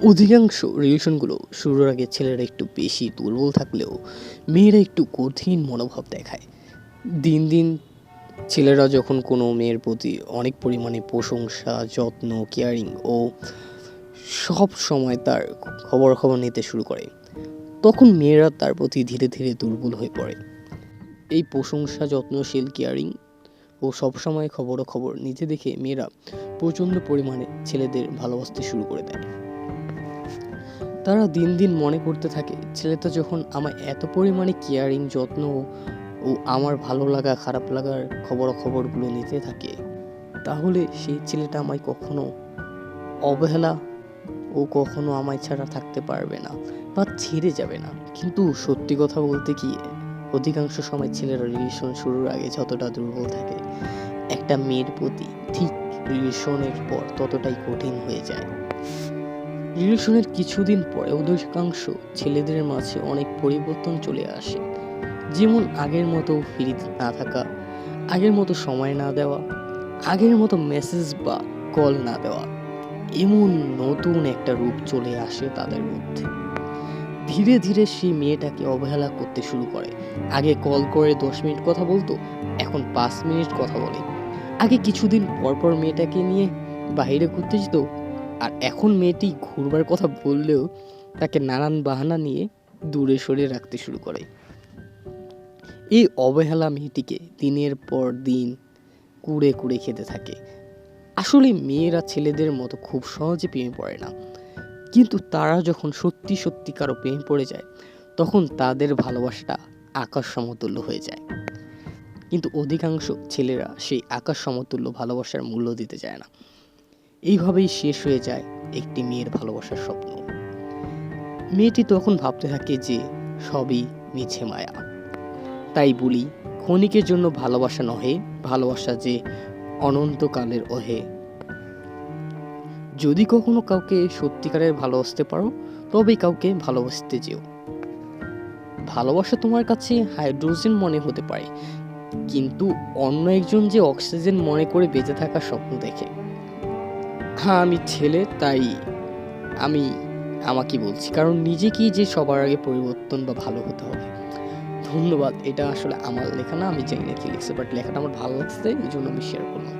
অধিকাংশ রিলেশনগুলো শুরুর আগে ছেলেরা একটু বেশি দুর্বল থাকলেও মেয়েরা একটু কঠিন মনোভাব দেখায়। দিন দিন ছেলেরা যখন কোনো মেয়ের প্রতি অনেক পরিমাণে প্রশংসা, যত্ন, কেয়ারিং ও সব সময় তার খবরাখবর নিতে শুরু করে, তখন মেয়েরা তার প্রতি ধীরে ধীরে দুর্বল হয়ে পড়ে। এই প্রশংসা, যত্নশীল, কেয়ারিং ও সবসময় খবরাখবর নিতে দেখে মেয়েরা প্রচণ্ড পরিমাণে ছেলেদের ভালোবাসতে শুরু করে দেয়। তারা দিন দিন মনে করতে থাকে, ছেলেটা যখন আমায় এত পরিমাণে কেয়ারিং, যত্ন ও আমার ভালো লাগা খারাপ লাগার খবরাখবরগুলো নিতে থাকে, তাহলে সেই ছেলেটা আমায় কখনো অবহেলা ও কখনো আমায় ছাড়া থাকতে পারবে না বা ছেড়ে যাবে না। কিন্তু সত্যি কথা বলতে কি, অধিকাংশ সময় ছেলেরা রিলেশন শুরুর আগে যতটা দুর্বল থাকে, একটা মেয়ের প্রতি ঠিক রিলেশনের পর ততটাই কঠিন হয়ে যায়। রিলেশনের কিছুদিন পরে অধিকাংশ ছেলেদের মাঝে অনেক পরিবর্তন চলে আসে। যেমন আগের মতো ফ্রি না থাকা, আগের মতো সময় না দেওয়া, আগের মতো মেসেজ বা কল না দেওয়া, এমন নতুন একটা রূপ চলে আসে তাদের মধ্যে। ধীরে ধীরে সেই মেয়েটাকে অবহেলা করতে শুরু করে। আগে কল করে 10 মিনিট কথা বলতো, এখন 5 মিনিট কথা বলে। আগে কিছুদিন পর পর মেয়েটাকে নিয়ে বাইরে ঘুরতে যেত, আর এখন মেয়েটি ঘুরবার কথা বললেও তাকে নানান বাহানা নিয়ে দূরে সরিয়ে রাখতে শুরু করে। এই অবহেলা মেয়েটিকে দিনের পর দিন কুড়ে কুড়ে খেতে থাকে। আসলে মেয়েরা ছেলেদের মতো খুব সহজে প্রেমে পড়ে না, কিন্তু তারা যখন সত্যি সত্যি কারো প্রেমে পড়ে যায়, তখন তাদের ভালোবাসাটা আকাশ সমতুল্য হয়ে যায়। কিন্তু অধিকাংশ ছেলেরা সেই আকাশ সমতুল্য ভালোবাসার মূল্য দিতে চায় না। এইভাবেই শেষ হয়ে যায় একটি মেয়ের ভালোবাসার স্বপ্ন। মেয়েটি তখন ভাবতে থাকে যে সবই মিছে মায়া। তাই বলি, ক্ষণিকের জন্য ভালোবাসা নহে, ভালোবাসা যে অনন্তকালের ওহে। যদি কখনো কাউকে সত্যিকারের ভালোবাসতে পারো, তবেই কাউকে ভালোবাসতে যেও। ভালোবাসা তোমার কাছে হাইড্রোজেন মনে হতে পারে, কিন্তু অন্য একজন যে অক্সিজেন মনে করে বেঁচে থাকার স্বপ্ন দেখে। হ্যাঁ, আমি ছেলে, তাই আমি আমাকে বলছি, কারণ নিজেকেই যে সবার আগে পরিবর্তন বা ভালো হতে হবে। ধন্যবাদ। এটা আসলে আমার লেখা না, আমি জানি না কি লিখছে, বাট লেখাটা আমার ভালো লাগছে, এই জন্য আমি শেয়ার করলাম।